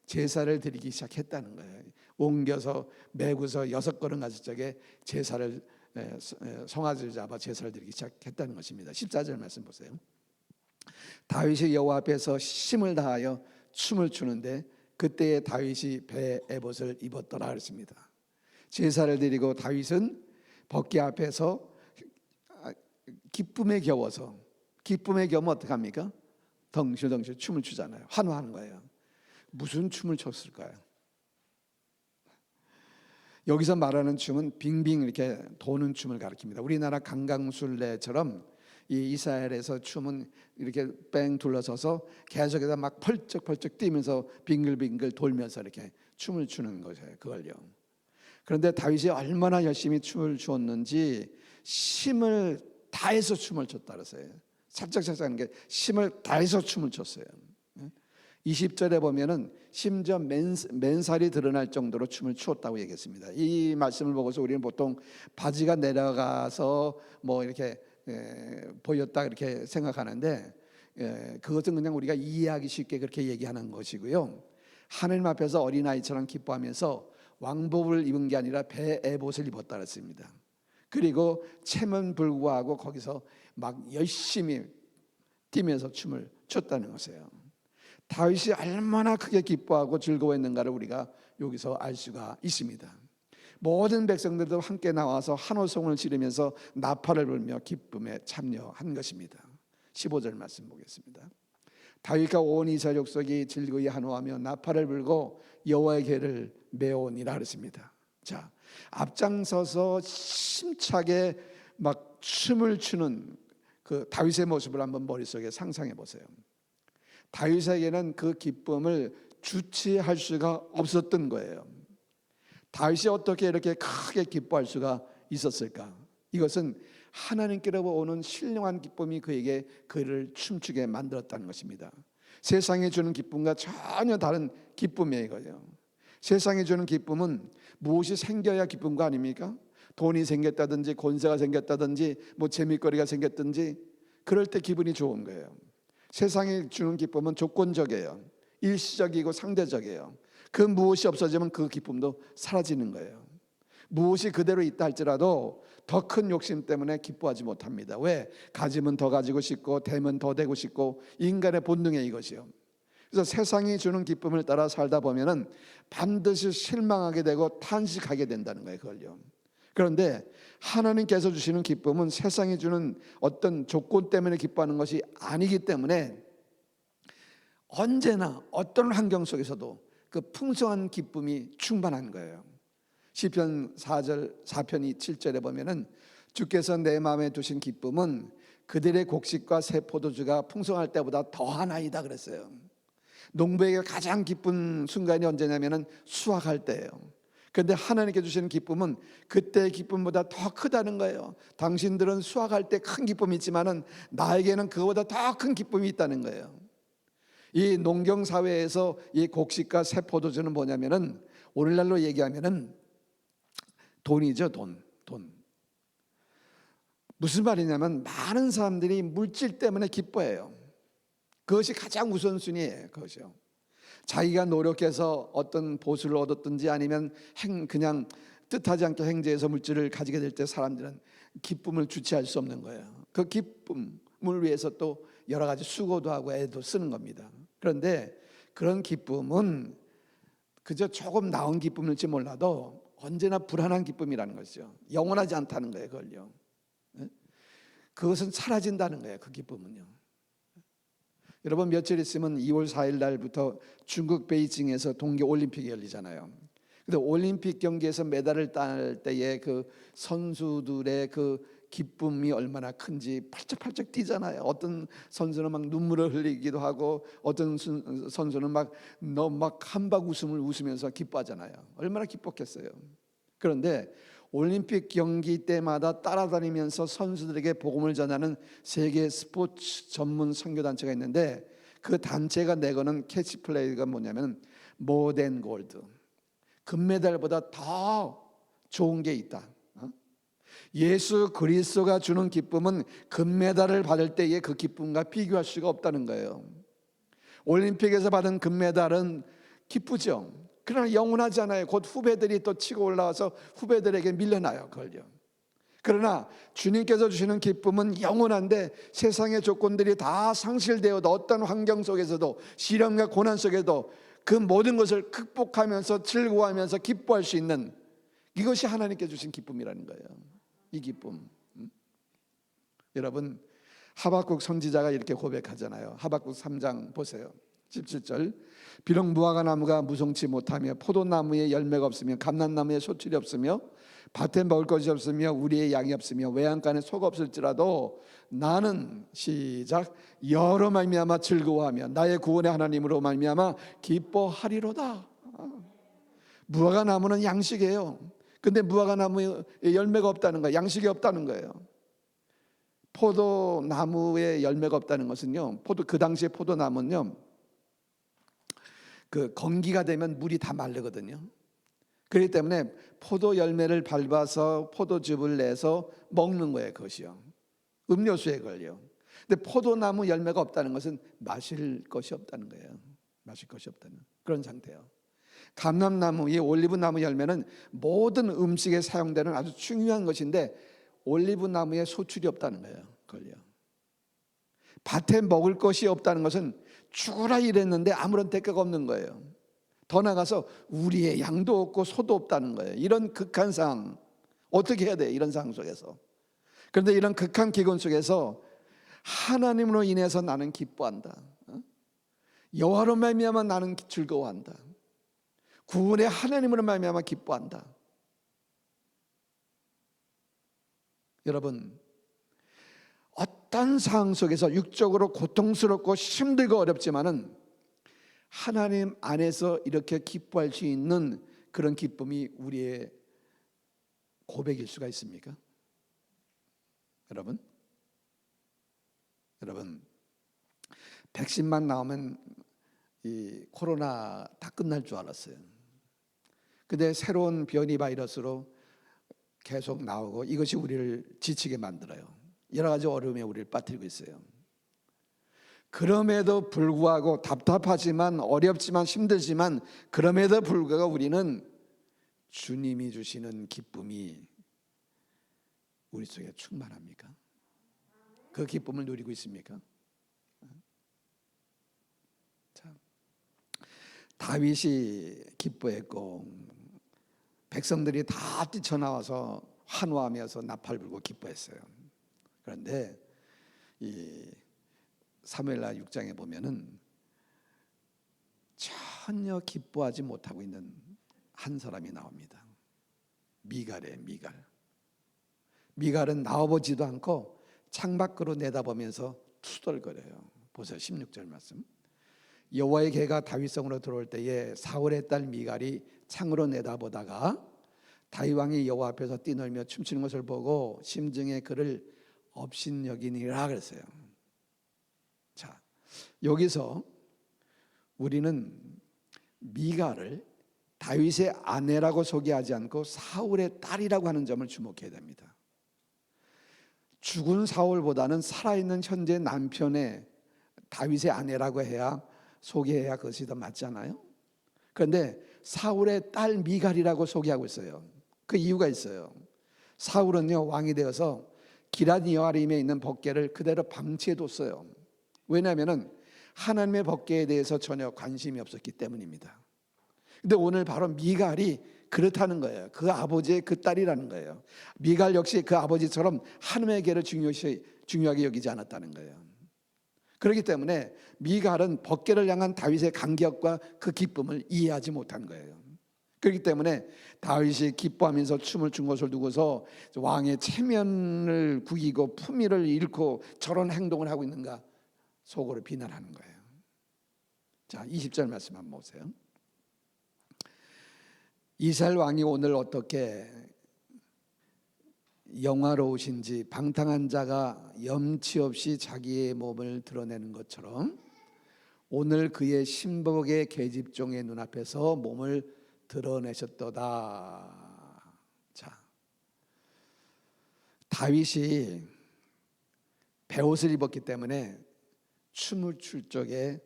제사를 드리기 시작했다는 거예요. 옮겨서 메고서 6걸음 갔을 적에 제사를 송아지를 잡아 제사를 드리기 시작했다는 것입니다. 14절 말씀 보세요. 다윗이 여호와 앞에서 힘을 다하여 춤을 추는데 그때에 다윗이 배에 에봇을 입었더라 그랬습니다. 제사를 드리고 다윗은 법궤 앞에서 기쁨에 겨워서, 기쁨에 겨우면 어떡합니까? 덩실덩실 춤을 추잖아요. 환호하는 거예요. 무슨 춤을 췄을까요? 여기서 말하는 춤은 빙빙 이렇게 도는 춤을 가리킵니다. 우리나라 강강술래처럼 이 이스라엘에서 춤은 이렇게 뺑 둘러서서 계속해서 막 펄쩍펄쩍 뛰면서 빙글빙글 돌면서 이렇게 춤을 추는 것이에요. 그걸요. 그런데 다윗이 얼마나 열심히 춤을 추었는지 힘을 다해서 춤을 췄다 그랬어요. 살짝살짝 하는 게 힘을 다해서 춤을 췄어요. 20절에 보면은 심지어 맨살이 드러날 정도로 춤을 추었다고 얘기했습니다. 이 말씀을 보고서 우리는 보통 바지가 내려가서 뭐 이렇게 보였다 이렇게 생각하는데, 그것은 그냥 우리가 이해하기 쉽게 그렇게 얘기하는 것이고요. 하나님 앞에서 어린아이처럼 기뻐하면서 왕복을 입은 게 아니라 배 에봇을 입었다 그랬습니다. 그리고 채면 불구하고 거기서 막 열심히 뛰면서 춤을 췄다는 것이에요. 다윗이 얼마나 크게 기뻐하고 즐거워했는가를 우리가 여기서 알 수가 있습니다. 모든 백성들도 함께 나와서 한호성을 지르면서 나팔을 불며 기쁨에 참여한 것입니다. 15절 말씀 보겠습니다. 다윗과 온 이스라엘 족속이 즐거이 한호하며 나팔을 불고 여호와의 궤를 메오니라 그랬습니다. 자, 앞장서서 힘차게 막 춤을 추는 그 다윗의 모습을 한번 머릿속에 상상해 보세요. 다윗에게는 그 기쁨을 주체할 수가 없었던 거예요. 다윗이 어떻게 이렇게 크게 기뻐할 수가 있었을까? 이것은 하나님께로 오는 신령한 기쁨이 그를 춤추게 만들었다는 것입니다. 세상에 주는 기쁨과 전혀 다른 기쁨이에요, 이거예요. 세상에 주는 기쁨은 무엇이 생겨야 기쁨가 아닙니까? 돈이 생겼다든지 권세가 생겼다든지 뭐 재미거리가 생겼든지 그럴 때 기분이 좋은 거예요. 세상에 주는 기쁨은 조건적이에요. 일시적이고 상대적이에요. 그 무엇이 없어지면 그 기쁨도 사라지는 거예요. 무엇이 그대로 있다 할지라도 더 큰 욕심 때문에 기뻐하지 못합니다. 왜? 가지면 더 가지고 싶고 되면 더 되고 싶고 인간의 본능의 이것이요. 그래서 세상이 주는 기쁨을 따라 살다 보면은 반드시 실망하게 되고 탄식하게 된다는 거예요, 그걸요. 그런데 하나님께서 주시는 기쁨은 세상이 주는 어떤 조건 때문에 기뻐하는 것이 아니기 때문에 언제나 어떤 환경 속에서도 그 풍성한 기쁨이 충만한 거예요. 시편 4편이 7절에 보면은 주께서 내 마음에 두신 기쁨은 그들의 곡식과 새 포도주가 풍성할 때보다 더하나이다 그랬어요. 농부에게 가장 기쁜 순간이 언제냐면은 수확할 때예요. 그런데 하나님께 주시는 기쁨은 그때의 기쁨보다 더 크다는 거예요. 당신들은 수확할 때 큰 기쁨이 있지만은 나에게는 그거보다 더 큰 기쁨이 있다는 거예요. 이 농경 사회에서 이 곡식과 새 포도주는 뭐냐면은 오늘날로 얘기하면은 돈이죠, 돈. 무슨 말이냐면 많은 사람들이 물질 때문에 기뻐해요. 그것이 가장 우선순위예요. 그것이요. 자기가 노력해서 어떤 보수를 얻었든지 아니면 그냥 뜻하지 않게 행제해서 물질을 가지게 될 때 사람들은 기쁨을 주체할 수 없는 거예요. 그 기쁨을 위해서 또 여러 가지 수고도 하고 애도 쓰는 겁니다. 그런데 그런 기쁨은 그저 조금 나은 기쁨일지 몰라도 언제나 불안한 기쁨이라는 것이죠. 영원하지 않다는 거예요, 그걸요. 그것은 사라진다는 거예요, 그 기쁨은요. 여러분 며칠 있으면 2월 4일 날부터 중국 베이징에서 동계 올림픽이 열리잖아요. 근데 올림픽 경기에서 메달을 딸 때에 그 선수들의 그 기쁨이 얼마나 큰지 팔짝팔짝 뛰잖아요. 어떤 선수는 막 눈물을 흘리기도 하고 어떤 선수는 막 한박 웃음을 웃으면서 기뻐하잖아요. 얼마나 기뻤겠어요. 그런데 올림픽 경기 때마다 따라다니면서 선수들에게 복음을 전하는 세계 스포츠 전문 선교단체가 있는데 그 단체가 내거는 캐치플레이가 뭐냐면 more than gold, 금메달보다 더 좋은 게 있다. 예수 그리스도가 주는 기쁨은 금메달을 받을 때의 그 기쁨과 비교할 수가 없다는 거예요. 올림픽에서 받은 금메달은 기쁘죠. 그러나 영원하지 않아요. 곧 후배들이 또 치고 올라와서 후배들에게 밀려나요, 그걸요. 그러나 주님께서 주시는 기쁨은 영원한데 세상의 조건들이 다 상실되어도 어떤 환경 속에서도 시련과 고난 속에도 그 모든 것을 극복하면서 즐거워하면서 기뻐할 수 있는 이것이 하나님께 주신 기쁨이라는 거예요. 이 기쁨. 여러분 하박국 선지자가 이렇게 고백하잖아요. 하박국 3장 보세요. 17절. 비록 무화과 나무가 무성치 못하며 포도나무에 열매가 없으며 감람나무에 소출이 없으며 밭에 먹을 것이 없으며 우리의 양이 없으며 외양간에 소가 없을지라도 나는 시작 여러 말미암아 즐거워하며 나의 구원의 하나님으로 말미암아 기뻐하리로다. 무화과 나무는 양식이에요. 근데 무화과 나무에 열매가 없다는 거예요. 양식이 없다는 거예요. 포도나무에 열매가 없다는 것은요, 그 당시에 포도나무는요, 그 건기가 되면 물이 다 마르거든요. 그렇기 때문에 포도 열매를 밟아서 포도즙을 내서 먹는 거예요, 그것이요. 음료수에 걸려. 근데 포도나무 열매가 없다는 것은 마실 것이 없다는 거예요. 마실 것이 없다는 그런 상태예요. 감람나무, 이 올리브나무 열매는 모든 음식에 사용되는 아주 중요한 것인데 올리브나무에 소출이 없다는 거예요. 그걸요. 밭에 먹을 것이 없다는 것은 죽으라 이랬는데 아무런 대가가 없는 거예요. 더 나가서 우리의 양도 없고 소도 없다는 거예요. 이런 극한 상황 어떻게 해야 돼요? 이런 상황 속에서. 그런데 이런 극한 기근 속에서 하나님으로 인해서 나는 기뻐한다. 여호와로 말미암아 나는 즐거워한다. 구원의 하나님으로 말미암아 기뻐한다. 여러분 어떤 상황 속에서 육적으로 고통스럽고 힘들고 어렵지만은 하나님 안에서 이렇게 기뻐할 수 있는 그런 기쁨이 우리의 고백일 수가 있습니까? 여러분 백신만 나오면 이 코로나 다 끝날 줄 알았어요. 근데 새로운 변이 바이러스로 계속 나오고 이것이 우리를 지치게 만들어요. 여러 가지 어려움에 우리를 빠뜨리고 있어요. 그럼에도 불구하고 답답하지만 어렵지만 힘들지만 그럼에도 불구하고 우리는 주님이 주시는 기쁨이 우리 속에 충만합니까? 그 기쁨을 누리고 있습니까? 자, 다윗이 기뻐했고 백성들이 다 뛰쳐나와서 환호하면서 나팔 불고 기뻐했어요. 그런데 이 사무엘하 6장에 보면은 전혀 기뻐하지 못하고 있는 한 사람이 나옵니다. 미갈이에요. 미갈은 나와보지도 않고 창밖으로 내다보면서 투덜거려요. 보세요. 16절 말씀. 여호와의 개가 다윗성으로 들어올 때에 사울의 딸 미갈이 창으로 내다보다가 다윗 왕이 여호와 앞에서 뛰놀며 춤추는 것을 보고 심중에 그를 업신여기니라 그랬어요. 자, 여기서 우리는 미갈을 다윗의 아내라고 소개하지 않고 사울의 딸이라고 하는 점을 주목해야 됩니다. 죽은 사울보다는 살아있는 현재 남편의 다윗의 아내라고 해야 소개해야 그것이 더 맞잖아요. 그런데 사울의 딸 미갈이라고 소개하고 있어요. 그 이유가 있어요. 사울은요 왕이 되어서 기럇 여아림에 있는 법궤를 그대로 방치해뒀어요. 왜냐하면 하나님의 법궤에 대해서 전혀 관심이 없었기 때문입니다. 근데 오늘 바로 미갈이 그렇다는 거예요. 그 아버지의 그 딸이라는 거예요. 미갈 역시 그 아버지처럼 하나님의 계를 중요하게 여기지 않았다는 거예요. 그렇기 때문에 미갈은 법궤를 향한 다윗의 간격과 그 기쁨을 이해하지 못한 거예요. 그렇기 때문에 다윗이 기뻐하면서 춤을 춘 것을 두고서 왕의 체면을 구기고 품위를 잃고 저런 행동을 하고 있는가 속으로 비난하는 거예요. 자, 20절 말씀 한번 보세요. 이스라엘 왕이 오늘 어떻게 영화로우신지 방탕한 자가 염치 없이 자기의 몸을 드러내는 것처럼 오늘 그의 신복의 계집종의 눈앞에서 몸을 드러내셨도다. 자, 다윗이 베옷을 입었기 때문에 춤을 출 적에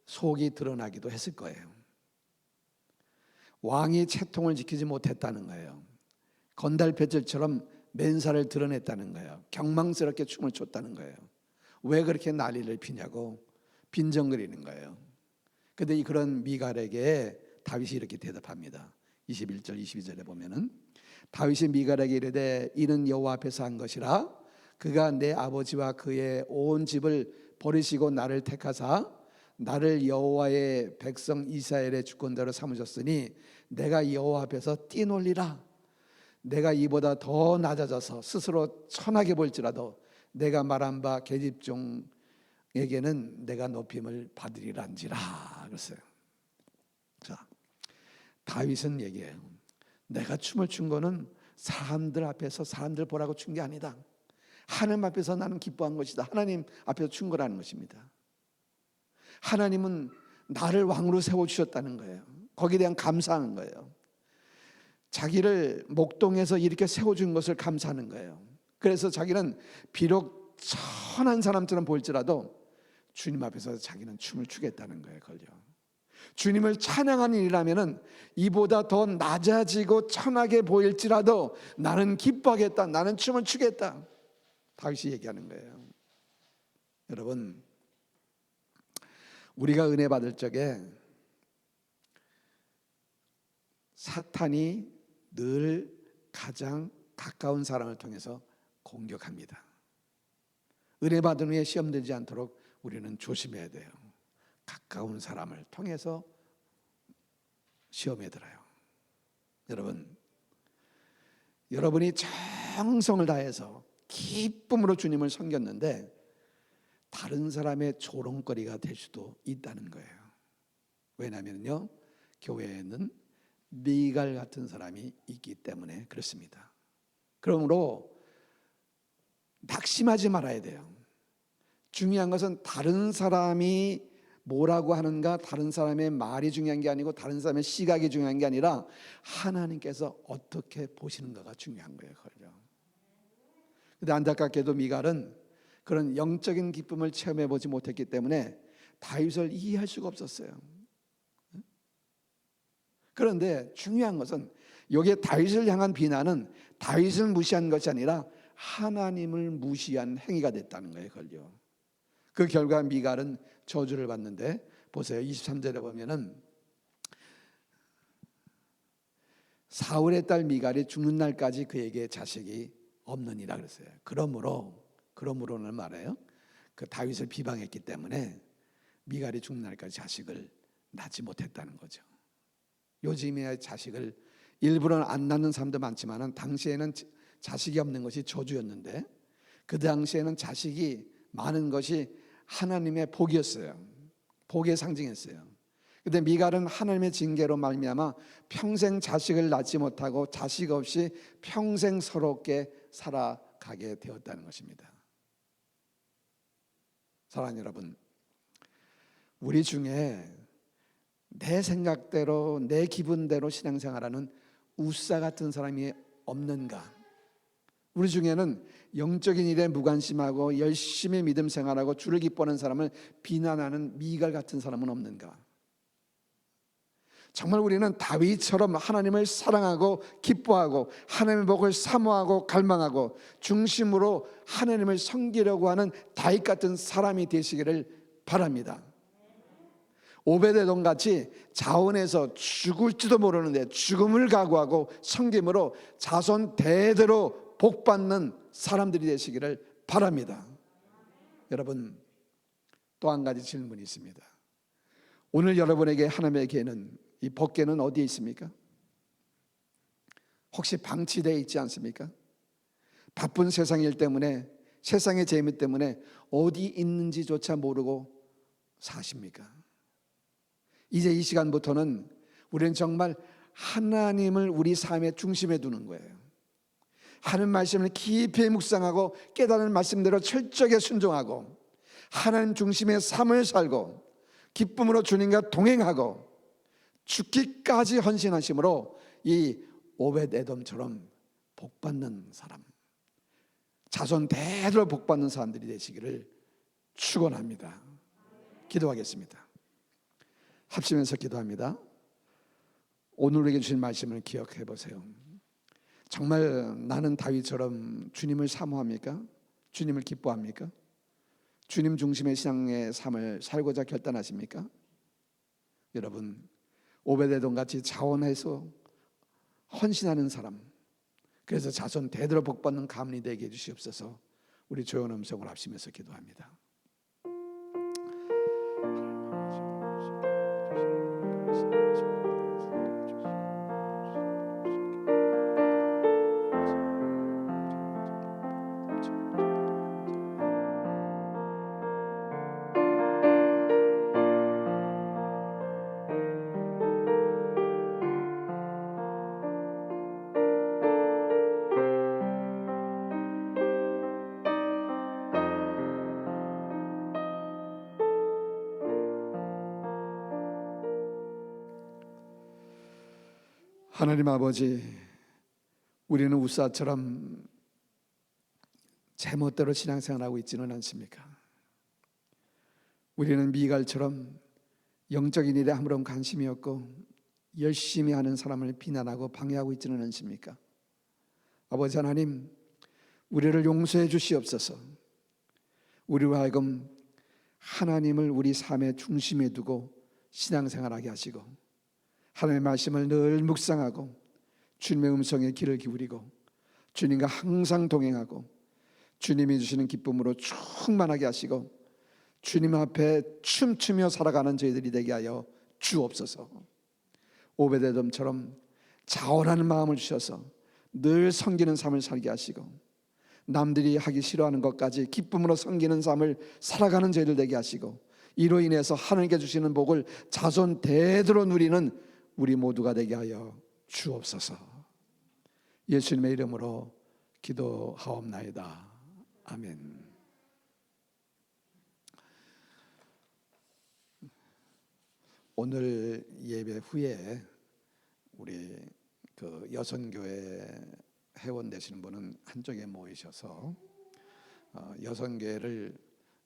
속이 드러나기도 했을 거예요. 왕이 채통을 지키지 못했다는 거예요. 건달패들처럼 맨살을 드러냈다는 거예요. 경망스럽게 춤을 췄다는 거예요. 왜 그렇게 난리를 피냐고 빈정거리는 거예요. 그런데 그런 미갈에게 다윗이 이렇게 대답합니다. 21절 22절에 보면은 다윗이 미갈에게 이르되 이는 여호와 앞에서 한 것이라 그가 내 아버지와 그의 온 집을 버리시고 나를 택하사 나를 여호와의 백성 이스라엘의 주권자로 삼으셨으니 내가 여호와 앞에서 뛰놀리라. 내가 이보다 더 낮아져서 스스로 천하게 볼지라도 내가 말한 바 계집종에게는 내가 높임을 받으리란지라 그랬어요. 자, 다윗은 얘기해요. 내가 춤을 춘 거는 사람들 앞에서 사람들 보라고 춘 게 아니다. 하나님 앞에서 나는 기뻐한 것이다. 하나님 앞에서 춘 거라는 것입니다. 하나님은 나를 왕으로 세워주셨다는 거예요. 거기에 대한 감사하는 거예요. 자기를 목동에서 이렇게 세워준 것을 감사하는 거예요. 그래서 자기는 비록 천한 사람처럼 보일지라도 주님 앞에서 자기는 춤을 추겠다는 거예요. 걸려. 주님을 찬양하는 일이라면 이보다 더 낮아지고 천하게 보일지라도 나는 기뻐하겠다. 나는 춤을 추겠다. 다윗이 얘기하는 거예요. 여러분, 우리가 은혜 받을 적에 사탄이 늘 가장 가까운 사람을 통해서 공격합니다. 은혜 받은 후에 시험 들지 않도록 우리는 조심해야 돼요. 가까운 사람을 통해서 시험에 들어요. 여러분이 정성을 다해서 기쁨으로 주님을 섬겼는데 다른 사람의 조롱거리가 될 수도 있다는 거예요. 왜냐하면요, 교회에는 미갈 같은 사람이 있기 때문에 그렇습니다. 그러므로 낙심하지 말아야 돼요. 중요한 것은 다른 사람이 뭐라고 하는가, 다른 사람의 말이 중요한 게 아니고 다른 사람의 시각이 중요한 게 아니라 하나님께서 어떻게 보시는가가 중요한 거예요. 그런데 안타깝게도 미갈은 그런 영적인 기쁨을 체험해 보지 못했기 때문에 다윗을 이해할 수가 없었어요. 그런데 중요한 것은 여기에 다윗을 향한 비난은 다윗을 무시한 것이 아니라 하나님을 무시한 행위가 됐다는 거예요. 그 결과 미갈은 저주를 받는데 보세요. 23절에 보면은 사울의 딸 미갈이 죽는 날까지 그에게 자식이 없느니라 그랬어요. 그러므로는 말해요. 그 다윗을 비방했기 때문에 미갈이 죽는 날까지 자식을 낳지 못했다는 거죠. 요즘에 자식을 일부러 안 낳는 사람도 많지만 당시에는 자식이 없는 것이 저주였는데 그 당시에는 자식이 많은 것이 하나님의 복이었어요. 복의 상징이었어요. 그런데 미갈은 하나님의 징계로 말미암아 평생 자식을 낳지 못하고 자식 없이 평생 서럽게 살아가게 되었다는 것입니다. 사랑하는 여러분, 우리 중에 내 생각대로 내 기분대로 신앙생활하는 우사 같은 사람이 없는가? 우리 중에는 영적인 일에 무관심하고 열심히 믿음 생활하고 주를 기뻐하는 사람을 비난하는 미갈 같은 사람은 없는가? 정말 우리는 다윗처럼 하나님을 사랑하고 기뻐하고 하나님의 복을 사모하고 갈망하고 중심으로 하나님을 섬기려고 하는 다윗 같은 사람이 되시기를 바랍니다. 오베데돔 같이 자원해서 죽을지도 모르는데 죽음을 각오하고 섬김으로 자손 대대로 복받는 사람들이 되시기를 바랍니다. 여러분, 또 한 가지 질문이 있습니다. 오늘 여러분에게 하나님의 개는, 이 복개는 어디에 있습니까? 혹시 방치되어 있지 않습니까? 바쁜 세상 일 때문에, 세상의 재미 때문에 어디 있는지조차 모르고 사십니까? 이제 이 시간부터는 우리는 정말 하나님을 우리 삶의 중심에 두는 거예요. 하나님 말씀을 깊이 묵상하고 깨달은 말씀대로 철저하게 순종하고 하나님 중심의 삶을 살고 기쁨으로 주님과 동행하고 죽기까지 헌신하심으로 이 오벳에돔처럼 복받는 사람, 자손 대대로 복받는 사람들이 되시기를 축원합니다. 기도하겠습니다. 합심해서 기도합니다. 오늘 우리에게 주신 말씀을 기억해 보세요. 정말 나는 다윗처럼 주님을 사모합니까? 주님을 기뻐합니까? 주님 중심의 신앙의 삶을 살고자 결단하십니까? 여러분, 오베데돔 같이 자원해서 헌신하는 사람, 그래서 자손 대대로 복받는 가문이 되게 해주시옵소서. 우리 조용한 음성을 합심해서 기도합니다. 하나님 아버지, 우리는 우사처럼 제멋대로 신앙생활하고 있지는 않습니까? 우리는 미갈처럼 영적인 일에 아무런 관심이 없고 열심히 하는 사람을 비난하고 방해하고 있지는 않습니까? 아버지 하나님, 우리를 용서해 주시옵소서. 우리로 하여금 하나님을 우리 삶의 중심에 두고 신앙생활하게 하시고 하나님의 말씀을 늘 묵상하고 주님의 음성에 귀를 기울이고 주님과 항상 동행하고 주님이 주시는 기쁨으로 충만하게 하시고 주님 앞에 춤추며 살아가는 저희들이 되게 하여 주옵소서. 오베데돔처럼 자원하는 마음을 주셔서 늘 섬기는 삶을 살게 하시고 남들이 하기 싫어하는 것까지 기쁨으로 섬기는 삶을 살아가는 저희들 되게 하시고 이로 인해서 하나님께 주시는 복을 자손 대대로 누리는 우리 모두가 되게 하여 주옵소서. 예수님의 이름으로 기도하옵나이다. 아멘. 오늘 예배 후에 우리 그 여선교회 회원 되시는 분은 한쪽에 모이셔서 여선교회를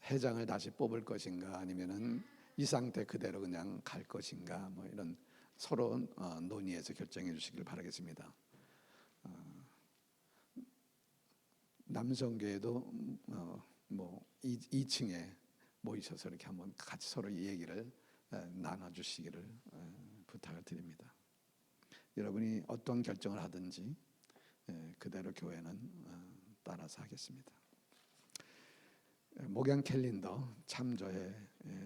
회장을 다시 뽑을 것인가 아니면은 이 상태 그대로 그냥 갈 것인가 뭐 이런 서로 논의해서 결정해 주시길 바라겠습니다. 남성교회도 뭐 2층에 모이셔서 이렇게 한번 같이 서로 이 얘기를 나눠주시기를 부탁을 드립니다. 여러분이 어떤 결정을 하든지 그대로 교회는 따라서 하겠습니다. 목양 캘린더 참조해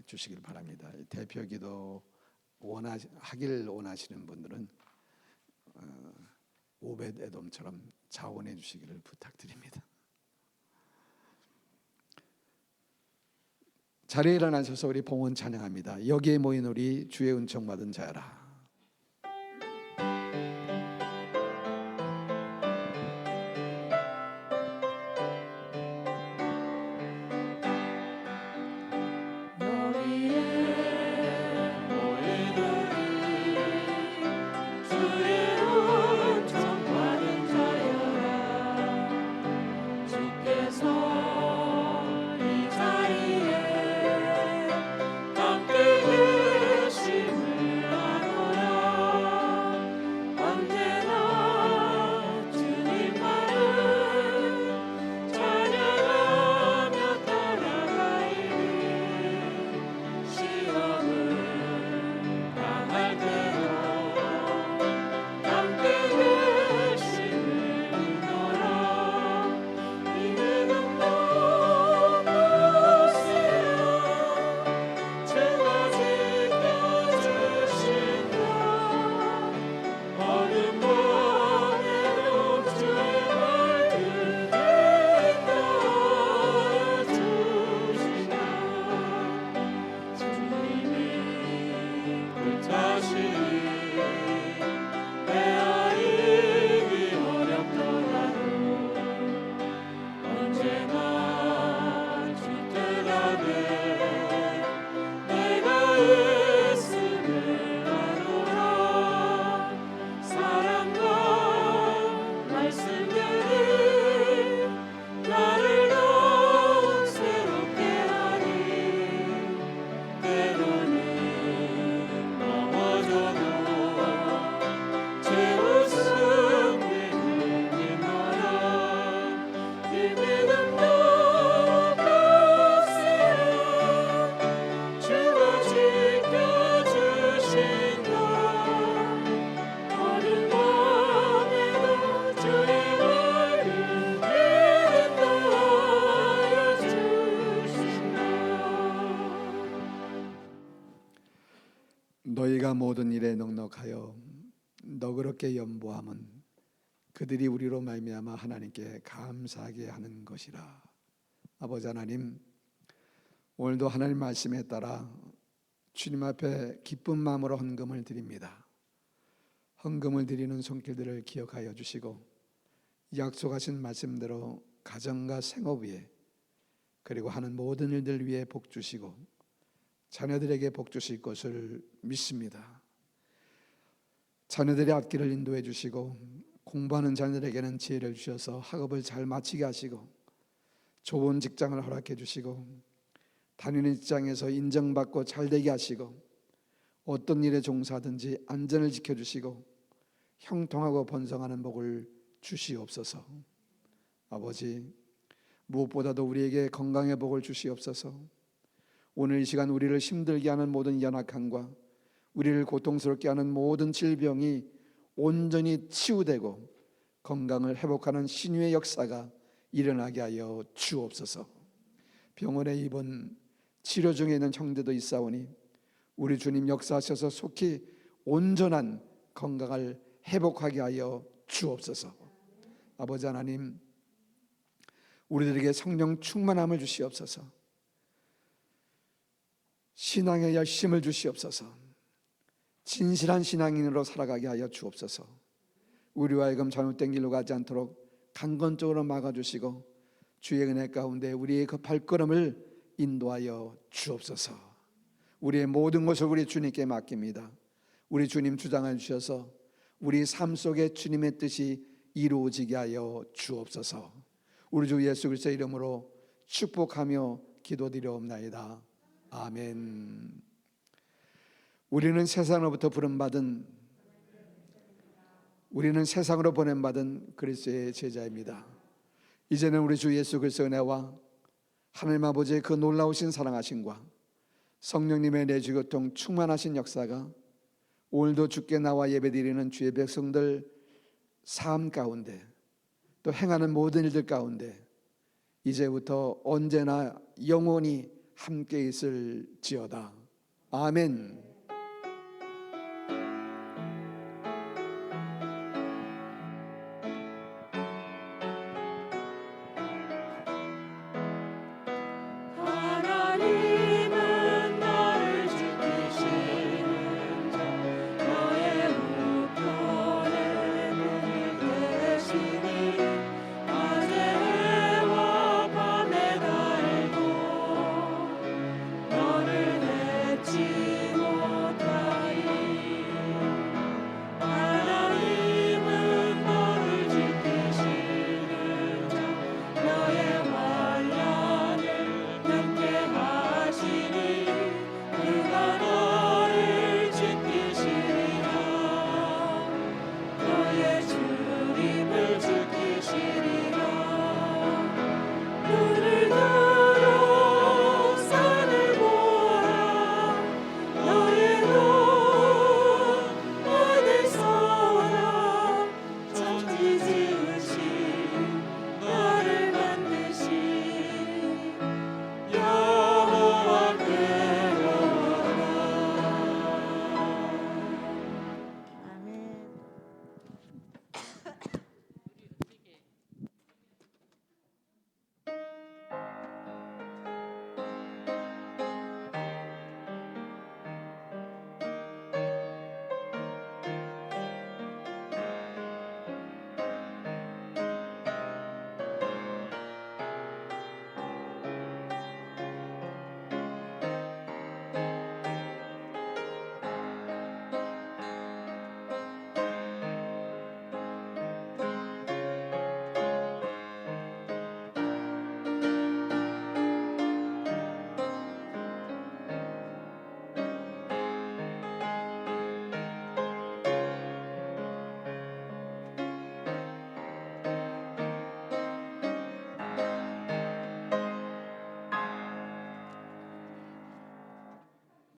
주시길 바랍니다. 대표기도 하길 원하시는 분들은 오벳 에돔처럼 자원해 주시기를 부탁드립니다. 자리에 일어나셔서 우리 봉헌 찬양합니다. 여기에 모인 우리 주의 은총 받은 자여라. 너희가 모든 일에 넉넉하여 너그럽게 연보함은 그들이 우리로 말미암아 하나님께 감사하게 하는 것이라. 아버지 하나님, 오늘도 하나님 말씀에 따라 주님 앞에 기쁜 마음으로 헌금을 드립니다. 헌금을 드리는 손길들을 기억하여 주시고 약속하신 말씀대로 가정과 생업 위에 그리고 하는 모든 일들 위에 복 주시고 자녀들에게 복 주실 것을 믿습니다. 자녀들의 앞길을 인도해 주시고 공부하는 자녀들에게는 지혜를 주셔서 학업을 잘 마치게 하시고 좋은 직장을 허락해 주시고 다니는 직장에서 인정받고 잘 되게 하시고 어떤 일에 종사하든지 안전을 지켜주시고 형통하고 번성하는 복을 주시옵소서. 아버지, 무엇보다도 우리에게 건강의 복을 주시옵소서. 오늘 이 시간 우리를 힘들게 하는 모든 연약함과 우리를 고통스럽게 하는 모든 질병이 온전히 치유되고 건강을 회복하는 신유의 역사가 일어나게 하여 주옵소서. 병원에 입원 치료 중에 있는 형제도 있사오니 우리 주님 역사하셔서 속히 온전한 건강을 회복하게 하여 주옵소서. 아버지 하나님, 우리들에게 성령 충만함을 주시옵소서. 신앙의 열심을 주시옵소서. 진실한 신앙인으로 살아가게 하여 주옵소서. 우리와 하여금 잘못된 길로 가지 않도록 강건적으로 막아주시고 주의 은혜 가운데 우리의 그 발걸음을 인도하여 주옵소서. 우리의 모든 것을 우리 주님께 맡깁니다. 우리 주님 주장해 주셔서 우리 삶 속에 주님의 뜻이 이루어지게 하여 주옵소서. 우리 주 예수 그리스도의 이름으로 축복하며 기도드리옵나이다. 아멘. 우리는 세상으로부터 보냄받은 그리스도의 제자입니다. 이제는 우리 주 예수 그리스도의 은혜와 하나님 아버지의 그 놀라우신 사랑하심과 성령님의 내주교통 충만하신 역사가 오늘도 주께 나와 예배드리는 주의 백성들 삶 가운데 또 행하는 모든 일들 가운데 이제부터 언제나 영원히 함께 있을지어다. 아멘.